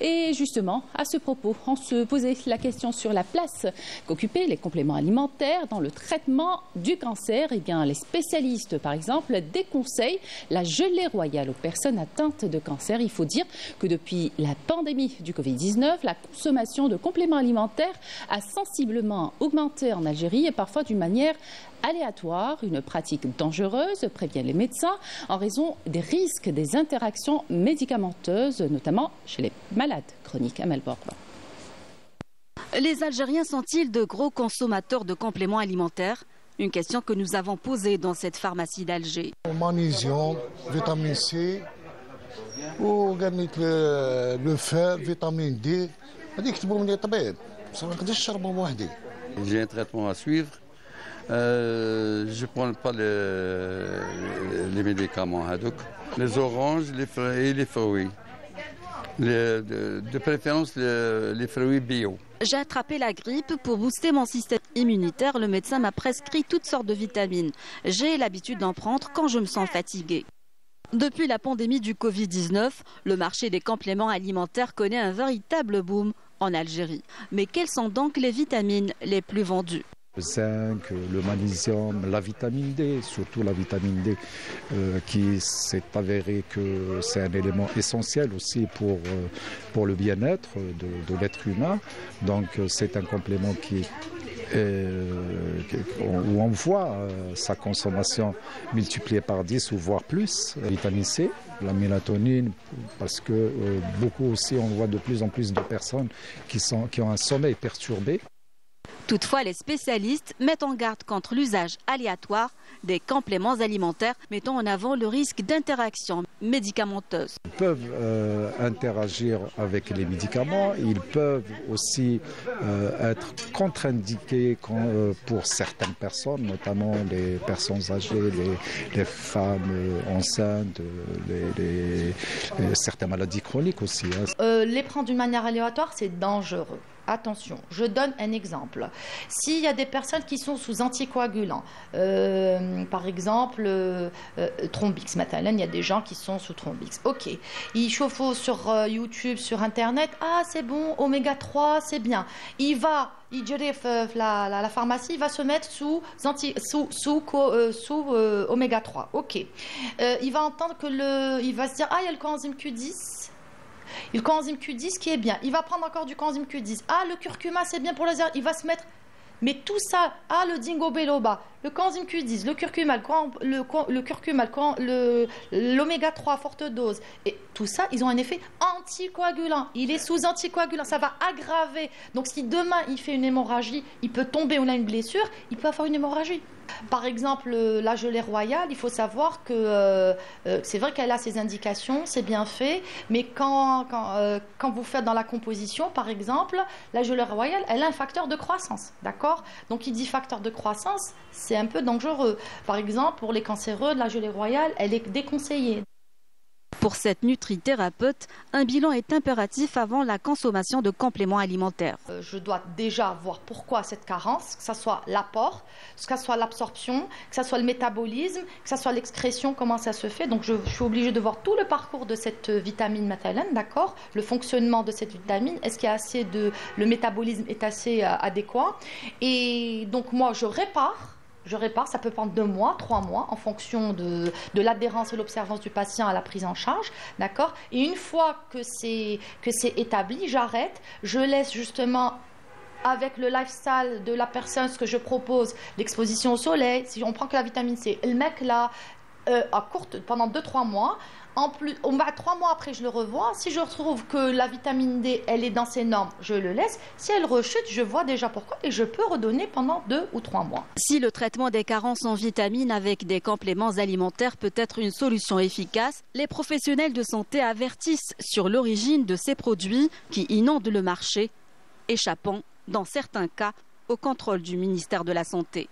Et justement, à ce propos, on se posait la question sur la place qu'occupaient les compléments alimentaires dans le traitement du cancer. Eh bien, les spécialistes, par exemple, déconseillent la gelée royale aux personnes atteintes de cancer. Il faut dire que depuis la pandémie du Covid-19, la consommation de compléments alimentaires a sensiblement augmenté en Algérie et parfois d'une manière aléatoire, une pratique dangereuse, préviennent les médecins, en raison des risques des interactions médicamenteuses, notamment chez les malades chroniques. Amel Borba. Les Algériens sont-ils de gros consommateurs de compléments alimentaires? Une question que nous avons posée dans cette pharmacie d'Alger. Magnésium, vitamine C, le fer, vitamine D. J'ai un traitement à suivre. Je ne prends pas les médicaments, les oranges et les fruits. De préférence les fruits bio. J'ai attrapé la grippe. Pour booster mon système immunitaire, le médecin m'a prescrit toutes sortes de vitamines. J'ai l'habitude d'en prendre quand je me sens fatiguée. Depuis la pandémie du Covid-19, le marché des compléments alimentaires connaît un véritable boom en Algérie. Mais quelles sont donc les vitamines les plus vendues? Le zinc, le magnésium, la vitamine D, surtout la vitamine D, qui s'est avéré que c'est un élément essentiel aussi pour le bien-être de l'être humain. Donc c'est un complément où on voit sa consommation multipliée par 10 ou voire plus. La vitamine C, la mélatonine, parce que beaucoup aussi, on voit de plus en plus de personnes qui ont un sommeil perturbé. Toutefois, les spécialistes mettent en garde contre l'usage aléatoire des compléments alimentaires, mettant en avant le risque d'interaction médicamenteuse. Ils peuvent interagir avec les médicaments, ils peuvent aussi être contre-indiqués pour certaines personnes, notamment les personnes âgées, les femmes enceintes, certaines maladies chroniques aussi. Les prendre d'une manière aléatoire, c'est dangereux. Attention, je donne un exemple. S'il y a des personnes qui sont sous anticoagulants, par exemple Trombix, maintenant, il y a des gens qui sont sous Trombix. Ok, ils chauffent sur YouTube, sur Internet. Ah, c'est bon, oméga 3, c'est bien. Il dirait la pharmacie, il va se mettre sous oméga 3. Ok, il va entendre il va se dire, ah, il y a le coenzyme Q10. Le coenzyme Q10 qui est bien. Il va prendre encore du coenzyme Q10. Ah, le curcuma, c'est bien pour les heures. Il va se mettre... Mais tout ça, le dingo biloba, le coenzyme Q10, le curcuma, l'oméga 3 à forte dose, et tout ça, ils ont un effet anticoagulant. Il est sous anticoagulant, ça va aggraver. Donc si demain il fait une hémorragie, il peut tomber ou il a une blessure, il peut avoir une hémorragie. Par exemple, la gelée royale, il faut savoir que c'est vrai qu'elle a ses indications, c'est bien fait, mais quand vous faites dans la composition, par exemple, la gelée royale, elle a un facteur de croissance, d'accord? Donc il dit facteur de croissance, c'est un peu dangereux. Par exemple, pour les cancéreux, la gelée royale, elle est déconseillée. Pour cette nutrithérapeute, un bilan est impératif avant la consommation de compléments alimentaires. Je dois déjà voir pourquoi cette carence, que ce soit l'apport, que ce soit l'absorption, que ce soit le métabolisme, que ce soit l'excrétion, comment ça se fait. Donc je suis obligée de voir tout le parcours de cette vitamine Matalan, d'accord? Le fonctionnement de cette vitamine, est-ce qu'il y a assez le métabolisme est assez adéquat? Et donc moi je répare, ça peut prendre 2 mois, 3 mois, en fonction de l'adhérence et l'observance du patient à la prise en charge, d'accord? Et une fois que c'est établi, j'arrête, je laisse justement, avec le lifestyle de la personne, ce que je propose, l'exposition au soleil, si on prend que la vitamine C, le mec là, à courte, pendant 2-3 mois. En plus, 3 mois après, je le revois. Si je retrouve que la vitamine D, elle est dans ses normes, je le laisse. Si elle rechute, je vois déjà pourquoi et je peux redonner pendant 2 ou 3 mois. Si le traitement des carences en vitamines avec des compléments alimentaires peut être une solution efficace, les professionnels de santé avertissent sur l'origine de ces produits qui inondent le marché, échappant, dans certains cas, au contrôle du ministère de la Santé.